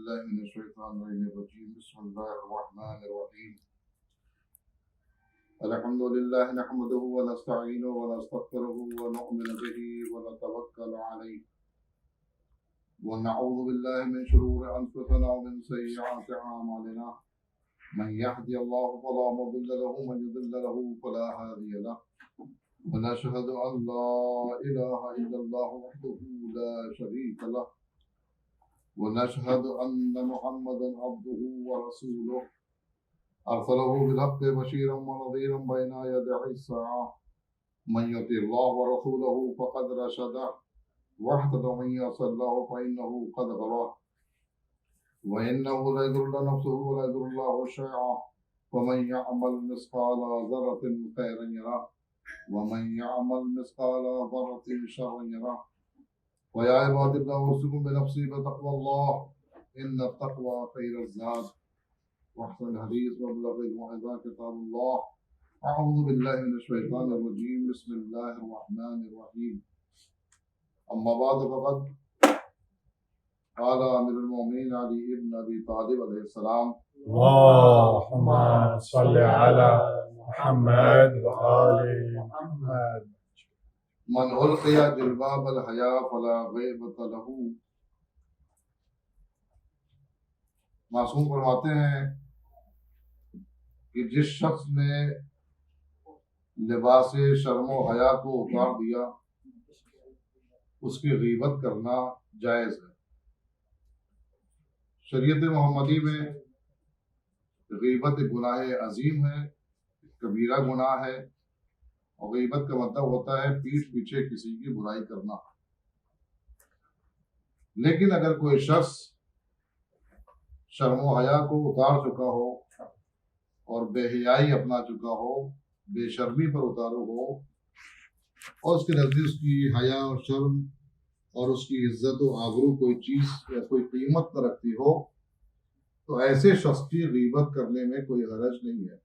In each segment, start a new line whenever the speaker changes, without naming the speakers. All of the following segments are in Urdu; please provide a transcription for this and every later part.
بالله من الشيطان الرجيم بسم الله الرحمن الرحيم الحمد لله نحمده ونستعينه ونستغفره ونؤمن به ونتوكل عليه ونعوذ بالله من شرور أنفسنا ومن سيئات أعمالنا من يهدي الله فلا مضل له ومن يضلل له فلا هادي له ونشهد أن لا إله إلا الله وحده لا شريك له ونشهد أن محمدا عبده ورسوله أرسله بالحق بشيرا ونذيرا بين يدي الساعة من يطع الله ورسوله فقد رشد واهتدى ومن يعص الله فإنه قد غوى وإنه لا يضر نفسه ولا يضر الله شيئا ومن يعمل مثقال ذرة خيرا يره ومن يعمل مثقال ذرة شرا يره ويا عباد الله أوصيكم بنفسي بتقوى الله إن التقوى خير الزاد وأحسن الحديث وأبلغ الموعظة كتاب الله أعوذ بالله من الشيطان الرجيم بسم الله الرحمن الرحيم أما بعد فقد قال أمير المؤمنين علي بن أبي طالب عليه السلام
اللهم صل على محمد وآل محمد
من ألقي جلباب الحياء فلا غيبة له. معصوم فرماتے ہیں کہ جس شخص نے لباس شرم و حیا کو اتار دیا اس کی غیبت کرنا جائز ہے. شریعت محمدی میں غیبت گناہ عظیم ہے، کبیرہ گناہ ہے، اور غیبت کا مطلب ہوتا ہے پیٹھ پیچھے کسی کی برائی کرنا. لیکن اگر کوئی شخص شرم و حیا کو اتار چکا ہو اور بے حیائی اپنا چکا ہو، بے شرمی پر اتارو ہو، اور اس کے نزدیک اس کی حیا اور شرم اور اس کی عزت و آبرو کوئی چیز یا کوئی قیمت نہ رکھتی ہو، تو ایسے شخص کی غیبت کرنے میں کوئی حرج نہیں ہے،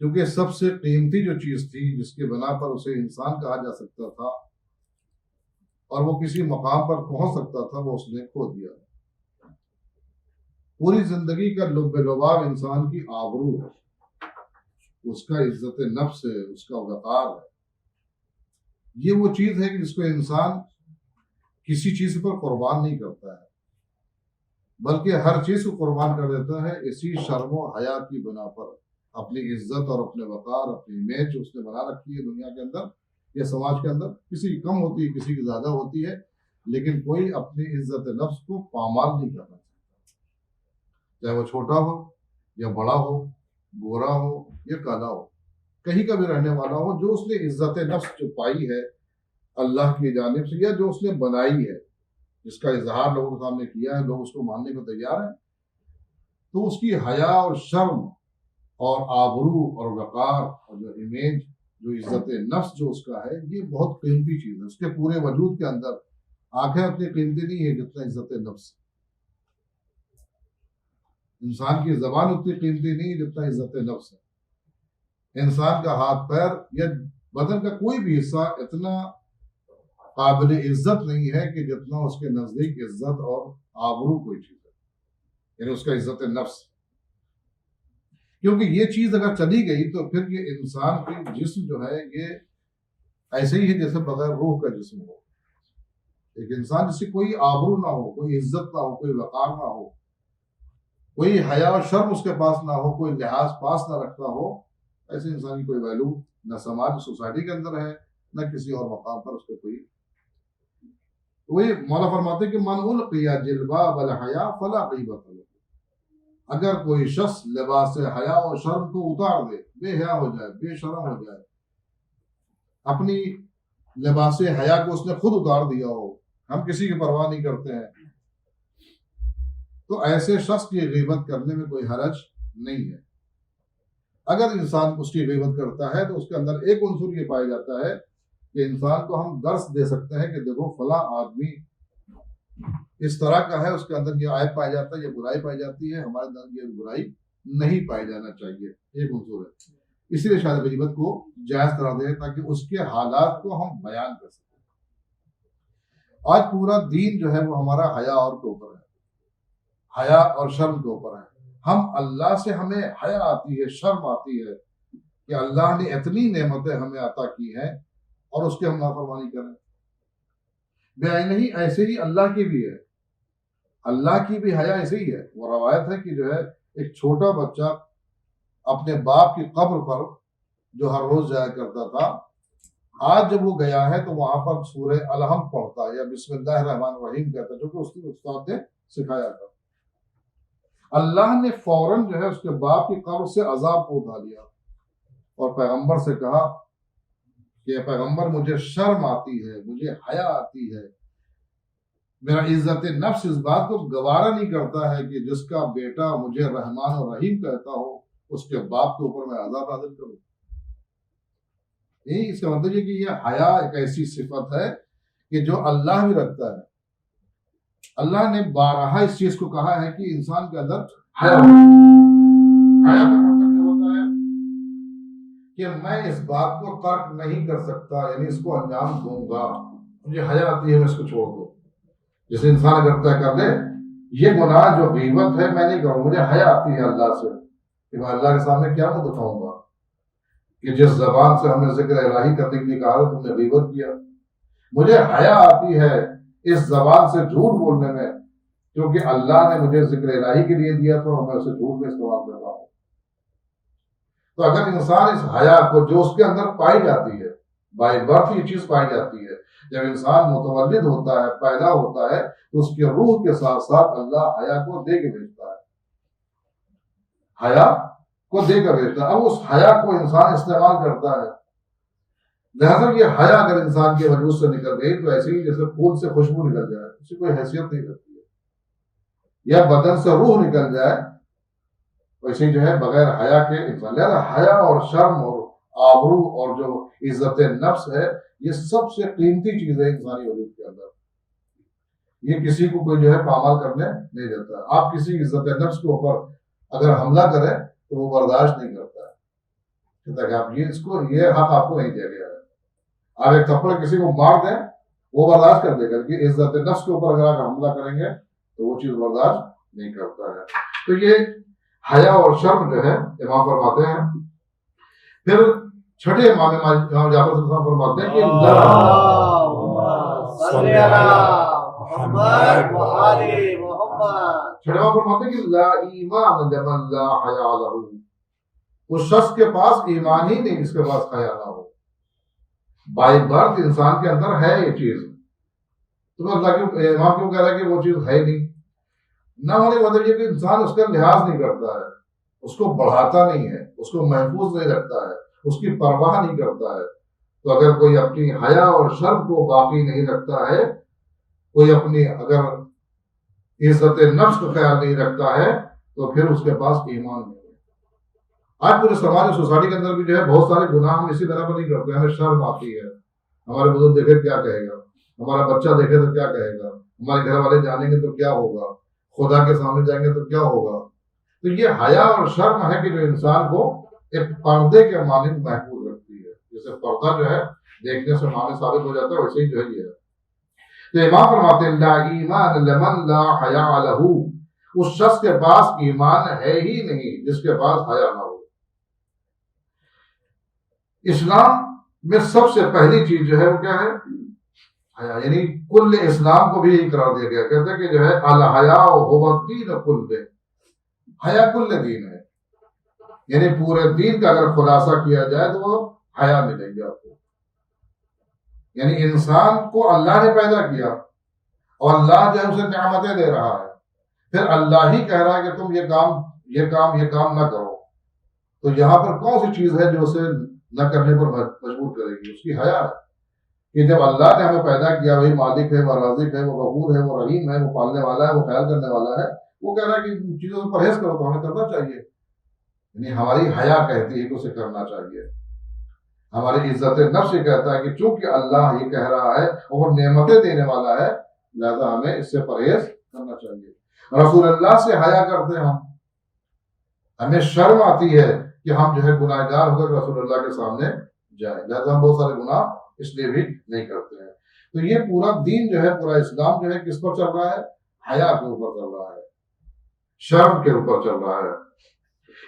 کیونکہ سب سے قیمتی جو چیز تھی جس کے بنا پر اسے انسان کہا جا سکتا تھا اور وہ کسی مقام پر پہنچ سکتا تھا، وہ اس نے کھو دیا. پوری زندگی کا لب لباب انسان کی آبرو ہے، اس کا عزت نفس ہے، اس کا وقار ہے. یہ وہ چیز ہے کہ جس کو انسان کسی چیز پر قربان نہیں کرتا ہے، بلکہ ہر چیز کو قربان کر دیتا ہے اسی شرم و حیا کی بنا پر. اپنی عزت اور اپنے وقار، اپنی امیج جو اس نے بنا رکھی ہے دنیا کے اندر یا سماج کے اندر، کسی کی کم ہوتی ہے، کسی کی زیادہ ہوتی ہے، لیکن کوئی اپنی عزت نفس کو پامال نہیں کرنا چاہتا، چاہے وہ چھوٹا ہو یا بڑا ہو، گورا ہو یا کالا ہو، کہیں کا بھی رہنے والا ہو. جو اس نے عزت نفس جو پائی ہے اللہ کی جانب سے یا جو اس نے بنائی ہے، جس کا اظہار لوگوں کے سامنے کیا ہے، لوگ اس کو ماننے کو تیار ہیں، تو اس کی حیا اور شرم اور آبرو اور وقار اور جو امیج، جو عزت نفس جو اس کا ہے، یہ بہت قیمتی چیز ہے. اس کے پورے وجود کے اندر آنکھیں اتنی قیمتی نہیں ہے جتنا عزت نفس. انسان کی زبان اتنی قیمتی نہیں ہے جتنا عزت نفس ہے. انسان کا ہاتھ پیر یا بدن کا کوئی بھی حصہ اتنا قابل عزت نہیں ہے کہ جتنا اس کے نزدیک عزت اور آبرو کوئی چیز ہے، یعنی اس کا عزت نفس. کیونکہ یہ چیز اگر چلی گئی تو پھر یہ انسان کی جسم جو ہے یہ ایسے ہی ہے جیسے بغیر روح کا جسم ہو. ایک انسان جس کی کوئی آبرو نہ ہو، کوئی عزت نہ ہو، کوئی وقار نہ ہو، کوئی حیا اور شرم اس کے پاس نہ ہو، کوئی لحاظ پاس نہ رکھتا ہو، ایسے انسان کی کوئی ویلو نہ سماج سوسائٹی کے اندر ہے نہ کسی اور مقام پر اس کے کوئی. وہی مولا فرماتے کہ من القی جلباب الحیا فلا غیبۃ له. اگر کوئی شخص لباس حیا اور شرم کو اتار دے، بے حیا ہو جائے، بے شرم ہو جائے، اپنی لباس حیا کو اس نے خود اتار دیا ہو، ہم کسی کی پرواہ نہیں کرتے ہیں، تو ایسے شخص کی غیبت کرنے میں کوئی حرج نہیں ہے. اگر انسان اس کی غیبت کرتا ہے تو اس کے اندر ایک عنصر یہ پایا جاتا ہے کہ انسان کو ہم درس دے سکتے ہیں کہ دیکھو فلاں آدمی اس طرح کا ہے، اس کے اندر یہ عیب پایا جاتا ہے، یہ برائی پائی جاتی ہے، ہمارے اندر یہ برائی نہیں پائی جانا چاہیے. ایک عنصر ہے. اسی لیے شاید غیبت کو جائز قرار دے تاکہ اس کے حالات کو ہم بیان کر سکیں. آج پورا دین جو ہے وہ ہمارا حیا اور کے اوپر ہے. حیا اور شرم کے اوپر ہے. ہم اللہ سے ہمیں حیا آتی ہے، شرم آتی ہے کہ اللہ نے اتنی نعمتیں ہمیں عطا کی ہیں اور اس کی ہم نافرمانی کریں. نہیں ایسے ہی اللہ کی بھی ہے، اللہ کی بھی حیا ایسے ہی ہے. وہ روایت ہے کہ جو ہے ایک چھوٹا بچہ اپنے باپ کی قبر پر جو ہر روز جایا کرتا تھا، آج جب وہ گیا ہے تو وہاں پر سورہ الحم پڑھتا ہے یا بسم اللہ الرحمن الرحیم کہتا ہے، جو کہ اس کے استاد نے سکھایا تھا. اللہ نے فوراً جو ہے اس کے باپ کی قبر سے عذاب کو اٹھا لیا اور پیغمبر سے کہا کہ پیغمبر مجھے شرم آتی ہے، مجھے حیا آتی ہے، میرا عزت نفس اس بات کو گوارا نہیں کرتا ہے کہ جس کا بیٹا مجھے رحمان و رحیم کہتا ہو اس کے باپ کے اوپر میں عذاب نازل کروں. یہی اس کا مطلب یہ کہ یہ حیا ایک ایسی صفت ہے کہ جو اللہ بھی رکھتا ہے. اللہ نے بارہا اس چیز کو کہا ہے کہ انسان کے اندر حیا کا مطلب یہ ہوتا ہے کہ میں اس بات کو ترک نہیں کر سکتا، یعنی اس کو انجام دوں گا، مجھے حیا آتی ہے میں اس کو چھوڑ دوں. جیسے انسان اگر طے کر لے یہ گناہ جو غیبت ہے میں نہیں کروں، مجھے حیا آتی ہے اللہ سے کہ میں اللہ کے سامنے کیا منہ دکھاؤں گا کہ جس زبان سے ہم نے ذکر الہی کرنے کے لیے کہا تھا تم نے غیبت کیا. مجھے حیا آتی ہے اس زبان سے جھوٹ بولنے میں کیونکہ اللہ نے مجھے ذکر الہی کے لیے دیا تھا اور میں اسے جھوٹ میں استعمال کر رہا ہوں. تو اگر انسان اس حیا کو جو اس کے اندر پائی جاتی ہے، بائی برتھ یہ چیز پائی جاتی ہے، جب انسان متولد ہوتا ہے، پیدا ہوتا ہے تو اس کے روح کے ساتھ ساتھ اللہ حیا کو دے کے بھیجتا ہے، حیا کو دے کر بھیجتا ہے. اب اس حیا کو انسان استعمال کرتا ہے. لہذا یہ حیا اگر انسان کے وجود سے نکل گئی تو ایسے ہی جیسے پھول سے خوشبو نکل جائے، اس کی کوئی حیثیت نہیں رہتی ہے. یا بدن سے روح نکل جائے ویسے ہی جو ہے بغیر حیا کے انسان. لہذا حیا اور شرم اور آبرو اور جو عزت نفس ہے یہ سب سے قیمتی چیز ہے انسانی وجود کے اندر. یہ کسی کو کوئی جو ہے پامال کرنے نہیں دیتا. آپ کسی عزت نفس کے اوپر اگر حملہ کریں تو وہ برداشت نہیں کرتا ہے کہ آپ یہ حق آپ کو نہیں دیا گیا ہے. آپ ایک تھپڑ کسی کو مار دیں وہ برداشت کر دے گا، کہ عزت نفس کے اوپر اگر آپ حملہ کریں گے تو وہ چیز برداشت نہیں کرتا ہے. تو یہ حیا اور شرم جو ہے امام فرماتے ہیں. پھر چھٹے امام جعفر صاحب فرماتے ہیں کہ چھٹے امام فرماتے ہیں کہ لا ایمان لمن لا حیا لہ، اس شخص کے پاس ایمان ہی نہیں جس کے پاس حیا نہ ہو. بائی برتھ انسان کے اندر ہے یہ چیز، تو اللہ کیوں امام کیوں کہہ رہا ہے کہ وہ چیز ہے نہیں؟ نہ ہونے کا مطلب یہ کہ انسان اس کا لحاظ نہیں کرتا ہے، اس کو بڑھاتا نہیں ہے، اس کو محفوظ نہیں رکھتا ہے، اس کی پرواہ نہیں کرتا ہے. تو اگر کوئی اپنی حیا اور شرم کو باقی نہیں رکھتا ہے، کوئی اپنی اگر عزت نفس کا خیال نہیں رکھتا ہے تو پھر اس کے پاس ایمان نہیں ہے. آج پورے سماج سوسائٹی کے اندر بھی جو ہے بہت سارے گناہ ہم اسی طرح پر نہیں کرتے. ہمیں شرم آتی ہے، ہمارے بزرگ دیکھے کیا کہے گا، ہمارا بچہ دیکھے تو کیا کہے گا، ہمارے گھر والے جانیں گے تو کیا ہوگا، خدا کے سامنے جائیں گے تو کیا ہوگا. تو یہ حیا اور شرم ہے کہ جو انسان کو ایک پردے کے مانند محفوظ رکھتی ہے. جیسے پردہ جو ہے دیکھنے سے معنی ثابت ہو جاتا ہے ویسے ہی جو ہے یہ ہے. تو امام فرماتے ہیں لا ایمان لمن لا حیا لہ، اس شخص کے پاس ایمان ہے ہی نہیں جس کے پاس حیا نہ ہو. اسلام میں سب سے پہلی چیز جو ہے وہ کیا ہے؟ حیا. یعنی کل اسلام کو بھی یہی قرار دیا گیا. کہتے ہیں کہ جو ہے الحیاء هو الدین کلہ، حیا کل دین ہے. یعنی پورے دین کا اگر خلاصہ کیا جائے تو وہ حیا ملے گی آپ کو. یعنی انسان کو اللہ نے پیدا کیا اور اللہ جو ہے اسے نعمتیں دے رہا ہے، پھر اللہ ہی کہہ رہا ہے کہ تم یہ کام نہ کرو. تو یہاں پر کون سی چیز ہے جو اسے نہ کرنے پر مجبور کرے گی؟ اس کی حیا ہے. کہ جب اللہ نے ہمیں پیدا کیا، وہی مالک ہے، وہ رازق ہے، وہ غفور ہے، وہ رحیم ہے، وہ پالنے والا ہے، وہ خیال کرنے والا ہے، وہ کہہ رہا ہے کہ ان چیزوں سے پرہیز کرو تو ہمیں کرنا چاہیے. یعنی ہماری حیا کہتی ہے کہ اسے کرنا چاہیے. ہماری عزت نفس یہ کہتا ہے کہ چونکہ اللہ یہ کہہ رہا ہے اور وہ نعمتیں دینے والا ہے لہذا ہمیں اس سے پرہیز کرنا چاہیے. رسول اللہ سے حیا کرتے ہیں ہمیں شرم آتی ہے کہ ہم جو ہے گناہ گار ہو کر رسول اللہ کے سامنے جائیں، لہذا ہم بہت سارے گناہ اس لیے بھی نہیں کرتے ہیں. تو یہ پورا دین جو ہے، پورا اسلام جو ہے کس پر چل رہا ہے؟ حیا کے اوپر چل رہا ہے. شرم کے اوپر چل رہا ہے۔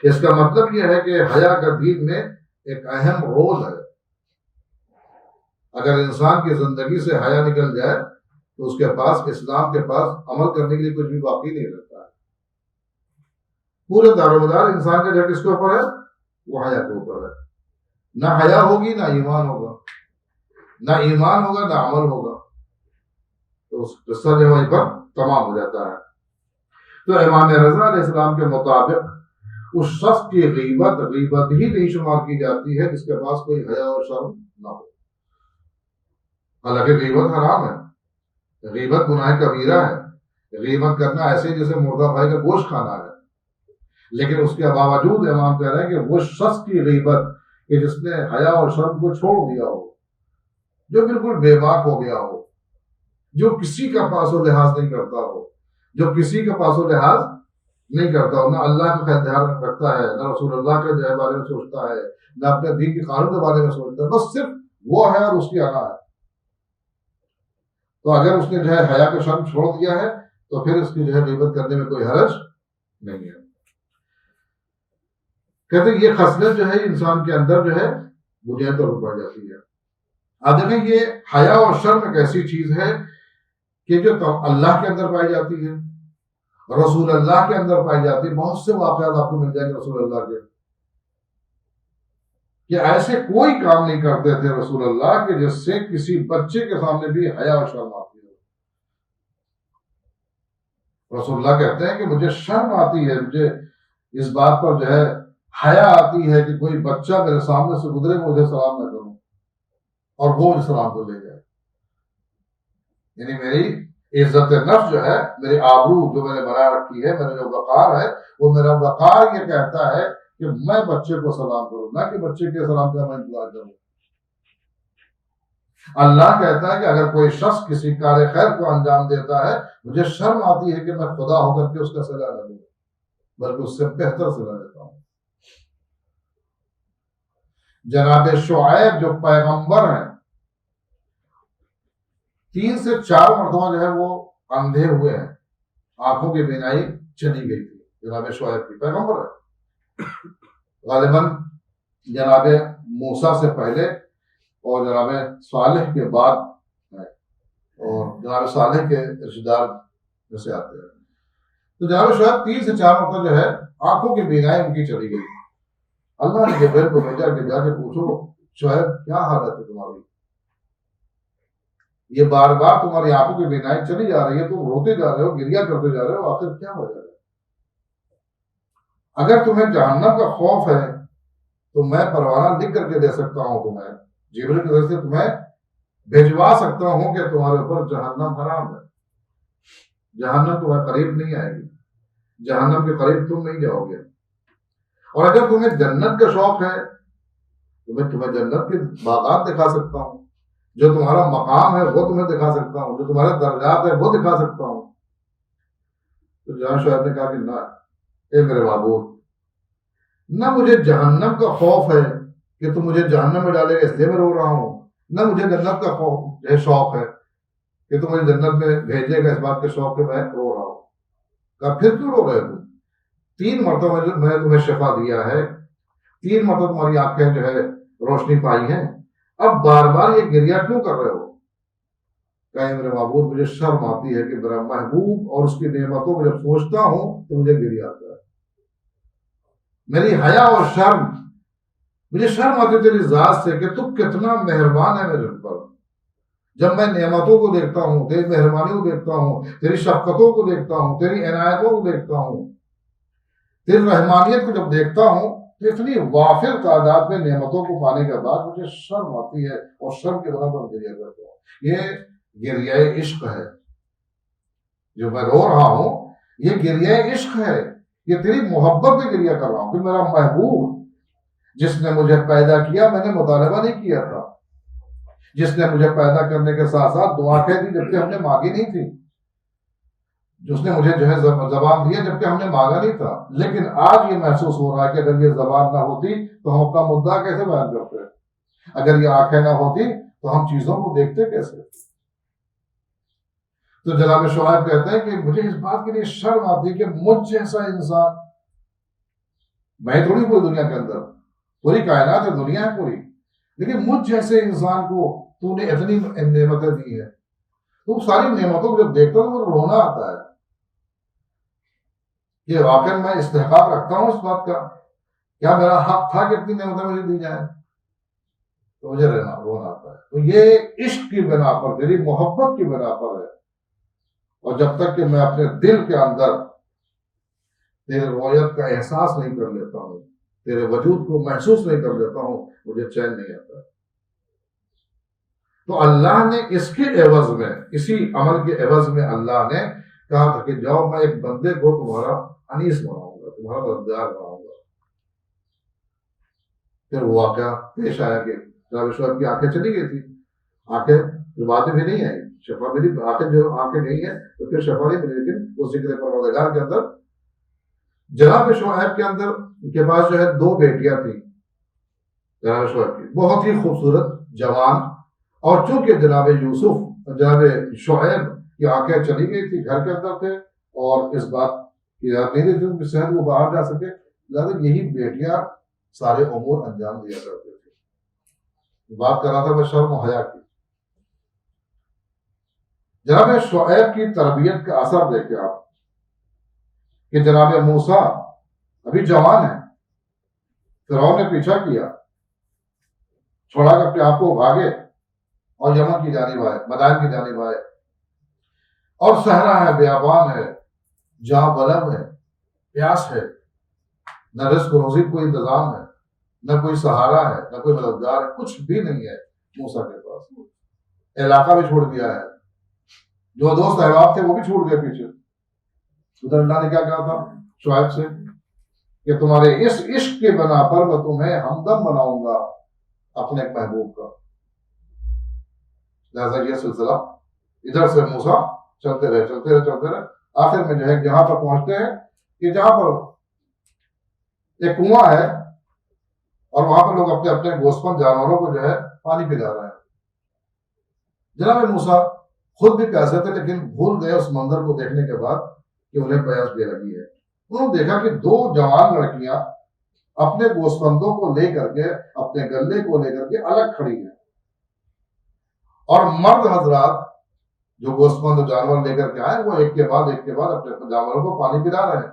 اس کا مطلب یہ ہے کہ حیا کا دین میں ایک اہم رول ہے۔ اگر انسان کی زندگی سے حیا نکل جائے تو اس کے پاس، اسلام کے پاس عمل کرنے کے لیے کچھ بھی باقی نہیں رہتا ہے۔ پورے دار و مدار انسان کا جو کس کے اوپر ہے؟ وہ حیا کے اوپر ہے۔ نہ حیا ہوگی نہ ایمان ہوگا، نہ ایمان ہوگا نہ عمل ہوگا، تو اس قصہ جو وہیں پر تمام ہو جاتا ہے۔ تو امام رضا علیہ السلام کے مطابق اس شخص کی غیبت ہی نہیں شمار کی جاتی ہے جس کے پاس کوئی حیا اور شرم نہ ہو۔ حالانکہ غیبت حرام ہے، غیبت گناہ کبیرہ ہے، غیبت کرنا ایسے جیسے مردہ بھائی کا گوشت کھانا ہے، لیکن اس کے باوجود امام کہہ رہے ہیں کہ وہ شخص کی غیبت کہ جس نے حیا اور شرم کو چھوڑ دیا ہو، جو بالکل بے باک ہو گیا ہو، جو کسی کا پاس و لحاظ نہیں کرتا ہو، جو کسی کا پاس و لحاظ نہیں کرتا ہو، نہ اللہ کا دھیان رکھتا ہے، نہ رسول اللہ کے بارے میں سوچتا ہے، نہ اپنے دین کے قانون کے بارے میں سوچتا ہے، بس صرف وہ ہے اور اس کی انا ہے، تو اگر اس نے جو ہے حیا کا شرم چھوڑ دیا ہے تو پھر اس کی جو ہے غیبت کرنے میں کوئی حرج نہیں ہے۔ کہتے ہیں یہ خصلت جو ہے انسان کے اندر جو ہے بنیادی طور پر پائی جاتی ہے۔ اب دیکھیں یہ حیا اور شرم ایک ایسی چیز ہے کہ جو اللہ کے اندر پائی جاتی ہے، رسول اللہ کے اندر پائی جاتی ہے۔ بہت سے واقعات آپ کو مل جائیں گے رسول اللہ کے کہ ایسے کوئی کام نہیں کرتے تھے رسول اللہ کہ جس سے کسی بچے کے سامنے بھی حیا اور شرم آتی ہے۔ رسول اللہ کہتے ہیں کہ مجھے شرم آتی ہے، مجھے اس بات پر جو ہے حیا آتی ہے کہ کوئی بچہ میرے سامنے سے گزرے مجھے سلام نہ کروں اور وہ مجھے سلام کو لے جائے۔ یعنی میری عزت نفس جو ہے، میری آبرو جو میں نے بنا رکھی ہے، میرا جو وقار ہے، وہ میرا وقار یہ کہتا ہے کہ میں بچے کو سلام کروں، نہ کہ بچے کے سلام کا میں انتظار کروں۔ اللہ کہتا ہے کہ اگر کوئی شخص کسی کار خیر کو انجام دیتا ہے، مجھے شرم آتی ہے کہ میں خدا ہو کر کے اس کا صلہ نہ دوں، بلکہ اس سے بہتر صلہ دیتا ہوں۔ جناب شعیب جو پیغمبر ہیں، 3 سے 4 مرتبہ جو ہے وہ اندھے ہوئے ہیں، آنکھوں کی بینائی چلی گئی تھی۔ جناب شعیب کی پیغمبر ہے، غالباً جناب موسیٰ سے پہلے اور جناب صالح کے بعد ہے، اور جناب صالح کے رشتہ دار میں سے آتے ہیں۔ تو جناب شعیب 3 سے 4 مرتبہ جو ہے آنکھوں کی بینائی ان کی چلی گئی۔ اللہ نے جبریل کو بھیجا کہ جا کے پوچھو شعیب کیا حالت ہے تمہاری، یہ بار بار تمہاری آنکھوں کی بینائی چلی جا رہی ہے، تم روتے جا رہے ہو، گریہ کرتے جا رہے ہو، آخر کیا ہو جا رہا ہے؟ اگر تمہیں جہنم کا خوف ہے تو میں پروانہ لکھ کر کے دے سکتا ہوں، تمہیں جبریل کی طرف سے تمہیں بھیجوا سکتا ہوں کہ تمہارے اوپر جہنم حرام ہے، جہنم تمہیں قریب نہیں آئے گی، جہنم کے قریب تم نہیں جاؤ گے۔ اور اگر تمہیں جنت کا شوق ہے تو میں تمہیں جنت کے باغات دکھا سکتا ہوں، جو تمہارا مقام ہے وہ تمہیں دکھا سکتا ہوں، جو تمہارے درجات ہے وہ دکھا سکتا ہوں۔ تو جناب شعیب نے کہا کہ نہ اے میرے معبود، نہ مجھے جہنم کا خوف ہے کہ تم مجھے جہنم میں ڈالے گا اس لیے میں رو رہا ہوں، نہ مجھے جنت کا خوف ہے، شوق ہے کہ تم مجھے جنت میں بھیجے گا اس بات کے شوق کہ میں رو رہا ہوں۔ کہا پھر کیوں رو رہے تم؟ 3 مرتبہ میں نے تمہیں شفا دیا ہے، 3 مرتبہ تمہاری آنکھیں جو ہے روشنی پائی ہیں، اب بار بار یہ گریہ کیوں کر رہے ہو؟ کہیں میرے معبود مجھے شرم آتی ہے کہ میرا محبوب اور اس کی نعمتوں کو جب سوچتا ہوں تو مجھے گریہ آتا ہے، میری حیا اور شرم، مجھے شرم آتی ہے تیری ذات سے کہ تو کتنا مہربان ہے میرے پر۔ جب میں نعمتوں کو دیکھتا ہوں، تیری مہربانی کو دیکھتا ہوں، تیری شفقتوں کو دیکھتا ہوں، تیری عنایتوں کو دیکھتا ہوں، تیری رحمانیت کو جب دیکھتا ہوں تو اتنی وافر تعداد میں نعمتوں کو پانے کے بعد مجھے شرم آتی ہے، اور شرم کے بنا پر گریہ کرتا ہوں۔ یہ گریہ عشق ہے، جو میں رو رہا ہوں یہ گریہ عشق ہے، یہ تیری محبت میں گریہ کر رہا ہوں کہ میرا محبوب جس نے مجھے پیدا کیا، میں نے مطالبہ نہیں کیا تھا، جس نے مجھے پیدا کرنے کے ساتھ ساتھ دعا کہہ دی جبکہ ہم نے مانگی نہیں تھی، جس نے مجھے جو ہے زبان دیا جبکہ ہم نے مانگا نہیں تھا، لیکن آج یہ محسوس ہو رہا ہے کہ اگر یہ زبان نہ ہوتی تو ہم اپنا مدعا کیسے بیان کرتے، اگر یہ آنکھیں نہ ہوتی تو ہم چیزوں کو دیکھتے کیسے۔ تو جناب شعیب کہتے ہیں کہ مجھے اس بات کے لیے شرم آتی ہے کہ مجھ جیسا انسان، میں تھوڑی پوری دنیا کے اندر، پوری کائنات ہے، دنیا ہے پوری، لیکن مجھ جیسے انسان کو تو نے اتنی نعمتیں دی ہیں، تو ساری نعمتوں کو جب دیکھتا ہوں تو مجھے رونا آتا ہے کہ واقعی میں استحقاق رکھتا ہوں اس بات کا، کیا میرا حق تھا کہ اتنی نعمتیں مجھے دی جائیں؟ تو مجھے رونا آتا ہے۔ تو یہ عشق کی بنا پر، تیری محبت کی بنا پر ہے، اور جب تک کہ میں اپنے دل کے اندر تیرے رویت کا احساس نہیں کر لیتا ہوں، تیرے وجود کو محسوس نہیں کر لیتا ہوں، مجھے چین نہیں آتا۔ تو اللہ نے اس کے عوض میں، اسی عمل کے عوض میں اللہ نے کہا تھا کہ جاؤ میں ایک بندے کو تمہارا انیس بناؤں گا، تمہارا مددگار بناؤں گا۔ پھر وہ واقعہ پیش آیا کہ جناب شعیب کی آنکھیں چلی گئی تھی، آنکھیں جو باتیں بھی نہیں آئی، شفا بھی نہیں، آنکھیں جو آنکھیں نہیں ہیں تو پھر شفا نہیں ملی، لیکن اس ذکر پروردگار کے اندر جناب شعیب کے اندر کے پاس جو ہے 2 بیٹیاں تھیں جناب شعیب کی، بہت ہی خوبصورت جوان، اور چونکہ جناب یوسف، جناب شعیب کی آنکھیں چلی گئی تھی، گھر کے اندر تھے اور اس بات کی یاد نہیں تھی ان کی صحت وہ باہر جا سکے، لہٰذا یہی بیٹیاں سارے امور انجام دیا کرتے تھے۔ بات کر رہا تھا میں شرم و حیا کی۔ جناب شعیب کی تربیت کا اثر دیکھیں آپ کہ جناب موسیٰ ابھی جوان ہے، فرعون نے پیچھا کیا، چھوڑا کہ اپنے آپ کو بھاگے اور یمن کی جانب آئے، مدائن کی جانب آئے، اور صحرا ہے، بیابان ہے، جہاں بلم ہے، پیاس ہے، نہ رزق و روزی کوئی انتظام ہے، نہ کوئی سہارا ہے، نہ کوئی مددگار ہے، کچھ بھی نہیں ہے موسیٰ کے پاس۔ علاقہ بھی چھوڑ دیا ہے، جو دوست احباب تھے وہ بھی چھوڑ گئے پیچھے۔ ادھر اللہ نے کیا کہا تھا شعیب سے کہ تمہارے اس عشق کے بنا پر میں تمہیں ہمدم بناؤں گا اپنے ایک محبوب کا۔ لہذا یہ سلسلہ ادھر سے موسیٰ چلتے رہے، آخر میں جو ہے جہاں پر پہنچتے ہیں کہ جہاں پر ایک کنواں ہے اور وہاں پر لوگ اپنے اپنے گوسفند جانوروں کو جو ہے پانی پلا رہے ہیں۔ جناب موسیٰ خود بھی پیاسے تھے لیکن بھول گئے اس منظر کو دیکھنے کے بعد کہ انہیں پیاس بے لگی ہے۔ انہوں نے دیکھا کہ 2 جوان لڑکیاں اپنے گوسفندوں کو لے کر کے، اپنے گلے کو لے کر کے الگ کھڑی ہیں، اور مرد حضرات جو گوسفند جانور لے کر کے آئے وہ ایک کے بعد اپنے جانوروں کو پانی پلا رہے ہیں،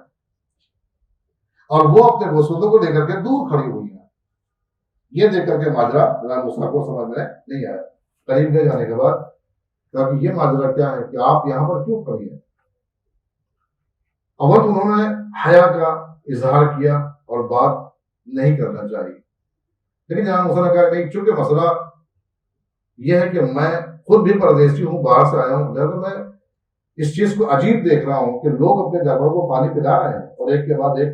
اور وہ اپنے گوسفندوں کو لے کر کے دور کھڑی ہوئی ہیں۔ یہ دیکھ کر کے ماجرا جناب موسیٰ کو سمجھ میں نہیں آیا۔ قریب لے جانے کے بعد کہا کہ یہ ماجرا کیا ہے کہ آپ یہاں پر کیوں کھڑی ہیں؟ اول انہوں نے حیا کا اظہار کیا اور بات نہیں کرنا چاہیے، لیکن جناب موسیٰ نے کہا نہیں، چونکہ مسئلہ یہ ہے کہ میں خود بھی پردیسی ہوں، باہر سے آیا ہوں، لہٰذا میں اس چیز کو عجیب دیکھ رہا ہوں کہ لوگ اپنے جانوروں کو پانی پلا رہے ہیں اور ایک کے بعد ایک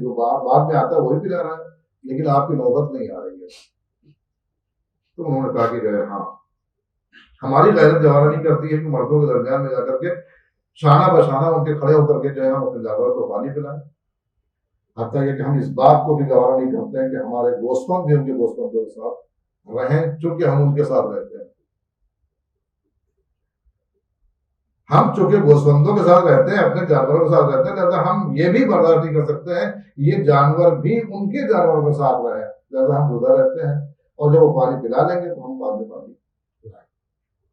جو بعد میں آتا ہے وہی پلا رہا ہے، لیکن آپ کی نوبت نہیں آ رہی ہے۔ تو انہوں نے کہا کہ جو ہے ہاں ہماری غیرت گوارا نہیں کرتی ہے کہ مردوں کے درمیان میں جا کر کے شانہ بشانہ ان کے کھڑے ہو کر کے جو ہے ہم اپنے جانوروں کو پانی پلائیں، حتیٰ یہ کہ ہم اس بات کو بھی گوارا نہیں کرتے ہیں کہ ہمارے گوسفند بھی ان کے گوسفندوں کے ساتھ رہیں، چونکہ ہم ان کے ساتھ رہتے ہیں۔ ہم چونکہ گوسفندوں کے ساتھ رہتے ہیں، اپنے جانوروں کے ساتھ رہتے ہیں، لہذا ہم یہ بھی برداشت نہیں کر سکتے ہیں یہ جانور بھی ان کے جانوروں کے ساتھ رہیں، لہذا ہم جدا رہتے ہیں، اور جب وہ پانی پلا لیں گے تو ہم بعد میں پانی پلائیں۔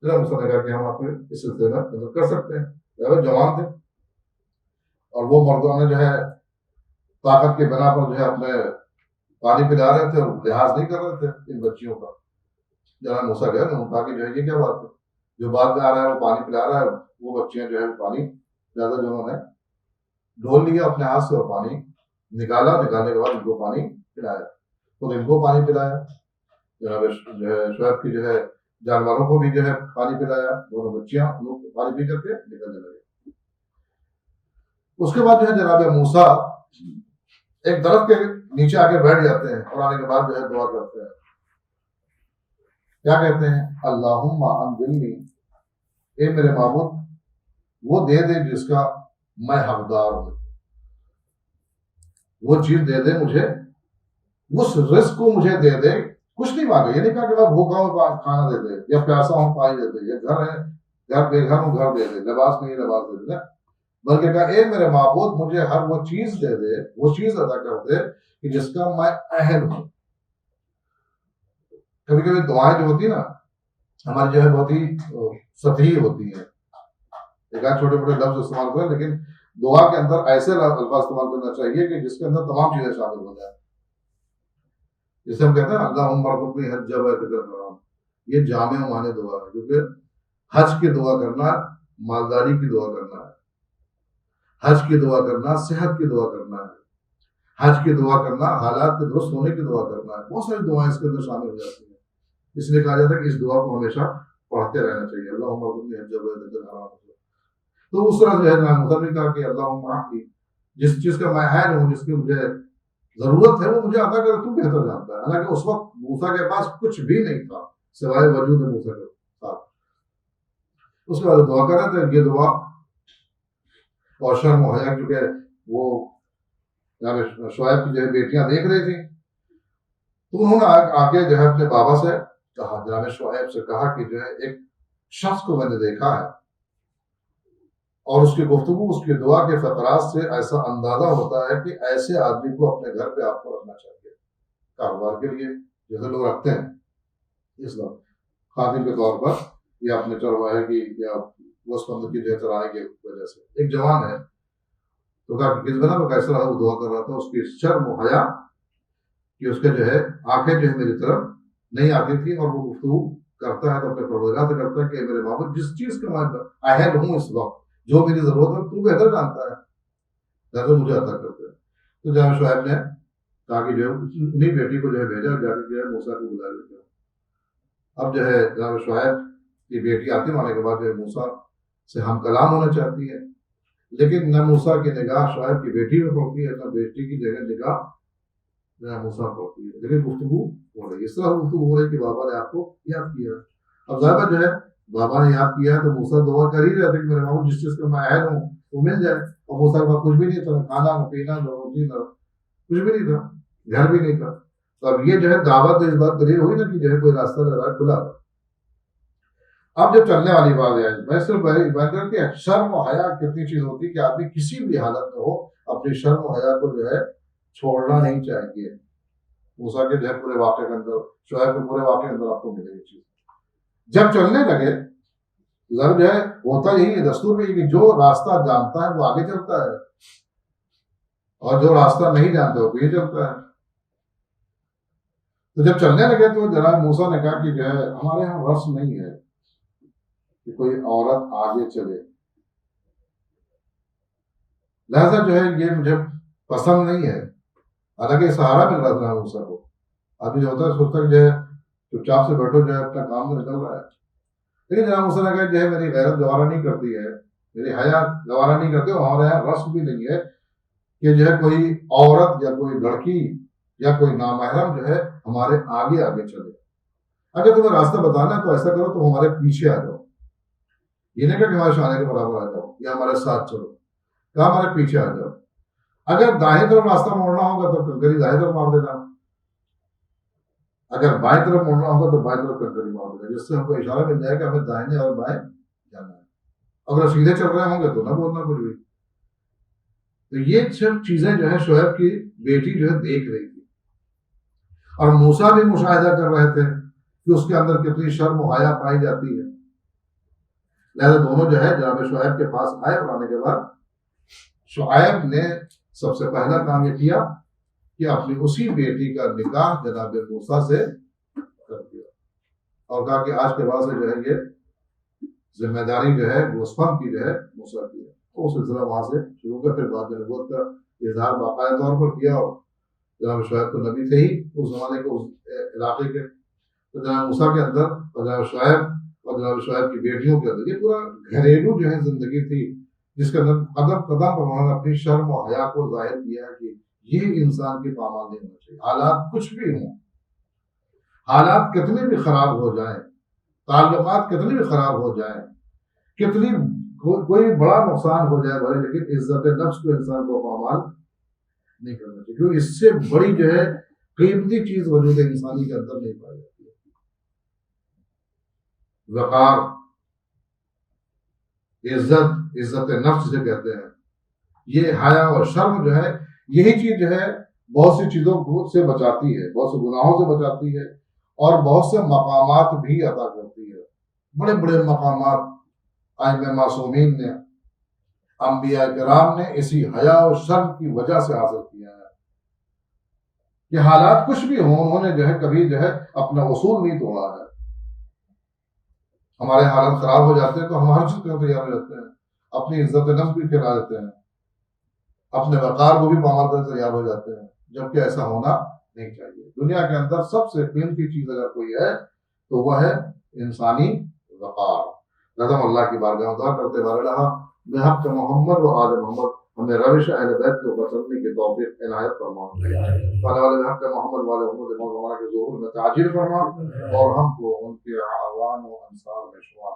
ذرا مسئلہ کر کے ہم آپ کو اس سلسلے میں مدد کر سکتے ہیں۔ جوان تھے اور وہ مردوں نے جو ہے طاقت کے بنا پر جو ہے اپنے پانی پلا رہے تھے اور لحاظ نہیں کر رہے تھے ان بچیوں کا۔ جناب موسیٰ گئے، انہوں نے کہا کہ جو ہے یہ کیا بات ہے، جو بعد میں آ رہا ہے وہ پانی پلا رہا ہے، وہ بچیاں جو ہے پانی زیادہ جو انہوں نے ڈھول لیا اپنے ہاتھ سے اور پانی نکالنے کے بعد ان کو پانی پلایا، خود ان کو پانی پلایا، جناب جو ہے شعیب کی جو ہے جانوروں کو بھی جو ہے پانی پلایا، دونوں بچیاں پانی پی کر کے نکلنے لگے۔ اس کے بعد جو ہے جناب موسیٰ ایک درخت کے نیچے آ کے بیٹھ جاتے ہیں اور آنے کے بعد جو ہے دعا کرتے ہیں۔ کیا کہتے ہیں؟ اللہم انزلنی، اے میرے معبود وہ دے دے جس کا میں حقدار ہوں، وہ چیز دے دے مجھے، اس رزق کو مجھے دے دے۔ کچھ نہیں مانگا، یہ نہیں کہا کہ میں بھوکا ہوں کھانا دے دے، یا پیاسا ہوں پانی دے دے، یا گھر ہے گھر بے گھر ہوں گھر دے دے، لباس نہیں لباس دے دے، بلکہ کہا اے میرے معبود مجھے ہر وہ چیز دے دے، وہ چیز ادا کر دے کہ جس کا میں اہل ہوں۔ کبھی کبھی دعائیں جو ہوتی ہیں نا ہماری جو ہے بہت ہی سطحی ہوتی ہیں، ایک آدھ چھوٹے موٹے لفظ استعمال کریں، لیکن دعا کے اندر ایسے الفاظ استعمال کرنا چاہیے کہ جس کے اندر تمام چیزیں شامل ہو جائیں۔ جسے ہم کہتے ہیں اللہم ارزقنی حج بیتک الحرام، یہ جامع معنی دعا ہے، کیونکہ حج کی دعا کرنا مالداری کی دعا کرنا ہے، حج کی دعا کرنا صحت کی دعا کرنا ہے، حج کی دعا کرنا حالات کے درست ہونے کی دعا کرنا ہے، بہت ساری دعائیں اس کے اندر شامل ہو جاتی ہیں۔ اس لیے کہا جاتا ہے کہ اس دعا کو ہمیشہ پڑھتے رہنا چاہیے، اللہم ارزقنی حج بیتک الحرام۔ تو اس طرح جو ہے جناب موسیٰ نے کہا کہ اللہم اعطنی، جس چیز کا میں اہل ہوں، جس کی مجھے ضرورت ہے وہ مجھے عطا کر، تو بہتر جانتا ہے۔ حالانکہ اس وقت موسیٰ کے پاس کچھ بھی نہیں تھا سوائے وجود موسیٰ کے ساتھ۔ اس کے بعد دعا کر رہے تھے، یہ دعا اور شرم و حیا، کیونکہ وہ شعیب کی جو ہے بیٹیاں دیکھ رہی تھیں، تو انہوں نے آ کے جو ہے اپنے بابا سے کہا، جناب شعیب سے کہا کہ جو ہے ایک شخص کو میں نے دیکھا ہے، اور اس کی گفتگو، اس کی دعا کے فقرات سے ایسا اندازہ ہوتا ہے کہ ایسے آدمی کو اپنے گھر پہ آپ کو رکھنا چاہیے کاروبار کے لیے، جیسے لوگ رکھتے ہیں اس وقت خادم کے طور پر، یا اپنے چرواہے کی یا گوشت کی جو چرانے کی وجہ سے۔ ایک جوان ہے تو کہا کہ کس بنا پر کیسا رہا، وہ دعا کر رہا تھا، اس کی شرم و حیا کہ اس کے جو ہے آنکھیں جو ہے میری طرف نہیں آتی تھی، اور وہ گفتگو کرتا ہے تو اپنے پروردگار سے کرتا ہے کہ میرے معبود جس چیز کا میں اہل ہوں اس وقت، جو میری ضرورت ہے تو بہتر جانتا ہے، بہتر مجھے عطا کرتا ہے۔ تو جناب شعیب نے کہا کہ جو ہے انہیں بیٹی کو جو ہے بھیجا، جا کے جو ہے موسیٰ کو بلا لیا۔ اب جو ہے جناب شعیب کی بیٹی آتے ہونے کے بعد جو ہے موسیٰ سے ہم کلام ہونا چاہتی ہے، لیکن نہ موسیٰ کی نگاہ شعیب کی بیٹی میں پڑتی ہے، نہ بیٹی کی جگہ نگاہ نہ موسیٰ پڑتی ہے، لیکن گفتگو ہو رہی ہے۔ اس طرح گفتگو ہو رہی ہے کہ بابا نے آپ کو یاد کیا۔ اب ظاہر جو ہے بابا نے یاد کیا ہے تو موسیٰ دعا کر ہی رہے تھے کہ میرے معبود جس چیز کا میں اہل ہوں وہ مل جائے، اور موسیٰ کے پاس کچھ بھی نہیں تھا، نہ کھانا نہ پینا نہ روٹی نہ کچھ بھی نہیں تھا، گھر بھی نہیں تھا۔ تو اب یہ جو ہے دعوت اس بات دلیل ہوئی نا کہ جو ہے کوئی راستہ لگ رہا ہے کھلا۔ اب جب چلنے والی بات ہے، میں صرف بہتر کہ شرم و حیا کتنی چیز ہوتی ہے کہ آدمی کسی بھی حالت میں ہو اپنی شرم و حیا کو جو ہے چھوڑنا نہیں چاہیے۔ موسیٰ کے جو ہے پورے واقعے کے اندر، شعیب کے پورے واقعے کے اندر آپ کو ملے گی چیز۔ جب چلنے لگے ضرور جو ہے ہوتا یہی ہے، دستور میں کہ جو راستہ جانتا ہے وہ آگے چلتا ہے، اور جو راستہ نہیں جانتا وہ پیچھے چلتا ہے۔ تو جب چلنے لگے تو جناب موسیٰ نے کہا کہ جو ہے ہمارے یہاں رسم نہیں ہے کہ کوئی عورت آگے چلے، لہذا جو ہے یہ مجھے پسند نہیں ہے۔ حالانکہ سہارا مل رہا تھا موسیٰ کو، آدمی جو ہوتا ہے سوچتا ہے کہ جو ہے چپ چاپ سے بیٹھو، جو ہے اپنا کام تو نکل رہا ہے، لیکن جناب موسیٰ نے کہا جو ہے میری غیرت گوارا نہیں کرتی ہے، میری حیا گوارا نہیں کرتے، اور ہمارے یہاں رسم بھی نہیں ہے کہ جو ہے کوئی عورت یا کوئی لڑکی یا کوئی نامحرم جو ہے ہمارے آگے آگے چلے۔ اگر تمہیں راستہ بتانا ہے تو ایسا کرو تو ہمارے پیچھے آ جاؤ، یہ نہیں کہ ہمارے شانے کے برابر آ جاؤ یا ہمارے ساتھ چلو، کہا ہمارے پیچھے آ جاؤ۔ اگر دائیں طرف راستہ موڑنا ہوگا تو کنکری دائیں طرف مار دینا، اگر بائیں طرف موڑنا ہوگا تو بائیں طرف کنکری مار دینا، جس سے ہم کو اشارہ مل جائے کہ ہمیں دائیں اور بائیں جانا ہے۔ اگر سیدھے چل رہے ہوں گے تو نہ بولنا کچھ بھی۔ تو یہ سب چیزیں جو ہے شعیب کی بیٹی جو ہے دیکھ رہی تھی، اور موسیٰ بھی مشاہدہ کر رہے تھے کہ اس کے اندر کتنی شرم و حیا پائی جاتی ہے۔ لہذا دونوں جو ہے جناب شعیب کے پاس آئے، اور آنے کے بعد شعیب نے سب سے پہلا کام یہ کیا کہ اپنی اسی بیٹی کا نکاح جناب موسیٰ سے کر دیا، اور کہا کہ آج کے بعد سے جو ہے یہ ذمہ داری جو ہے گوسفند کی جو ہے موسیٰ کی ہے۔ وہ سلسلہ وہاں سے شروع کر، پھر بعد میں نبوت کا اظہار باقاعدہ طور پر کیا، اور جناب شعیب تو نبی تھے ہی اس زمانے کے، اس علاقے کے۔ تو جناب موسیٰ کے اندر اور جناب شعیب کی بیٹیوں کے اندر یہ پورا گھریلو جو ہے زندگی تھی، جس کے اندر قدم قدم پر انہوں نے اپنی شرم و حیا کو ظاہر کیا ہے کہ یہ انسان کی پامال نہیں ہونا چاہیے۔ حالات کچھ بھی ہوں، حالات کتنے بھی خراب ہو جائیں، تعلقات کتنے بھی خراب ہو جائیں، کتنی کوئی بڑا نقصان ہو جائے بھلے، لیکن عزت نفس کو انسان کو پامال نہیں کرنا چاہیے، کیونکہ اس سے بڑی جو ہے قیمتی چیز وجود انسانی کے اندر نہیں پائی جاتی ہے۔ وقار، عزت نفس جسے کہتے ہیں، یہ حیا اور شرم جو ہے، یہی چیز جو ہے بہت سی چیزوں کو سے بچاتی ہے، بہت سے گناہوں سے بچاتی ہے، اور بہت سے مقامات بھی عطا کرتی ہے۔ بڑے بڑے مقامات ائمہ معصومین نے، انبیاء کرام نے اسی حیا اور شرم کی وجہ سے حاصل کیا ہے کہ حالات کچھ بھی ہوں، انہوں نے جو ہے کبھی جو ہے اپنا اصول نہیں توڑا ہے۔ ہمارے حالات خراب ہو جاتے ہیں تو ہم ہر چیز کے تیار ہو جاتے ہیں، اپنی عزت نفس بھی پھیلا دیتے ہیں، اپنے وقار کو بھی پامال کرنے تیار ہو جاتے ہیں، جبکہ ایسا ہونا نہیں چاہیے۔ دنیا کے اندر سب سے قیمتی چیز اگر کوئی ہے تو وہ ہے انسانی وقار۔ نظم اللہ کی بارگاہ دعا کرتے بارے رہا بحق محمد و آل محمد ہمیں روش اہل بیت کو بچنے کی توفیق عنایت فرما، والے والے بحق محمد والے محمد مولانا کے ظہور میں تاجر فرما، اور ہم کو ان کے اعوان و انصار میں شمار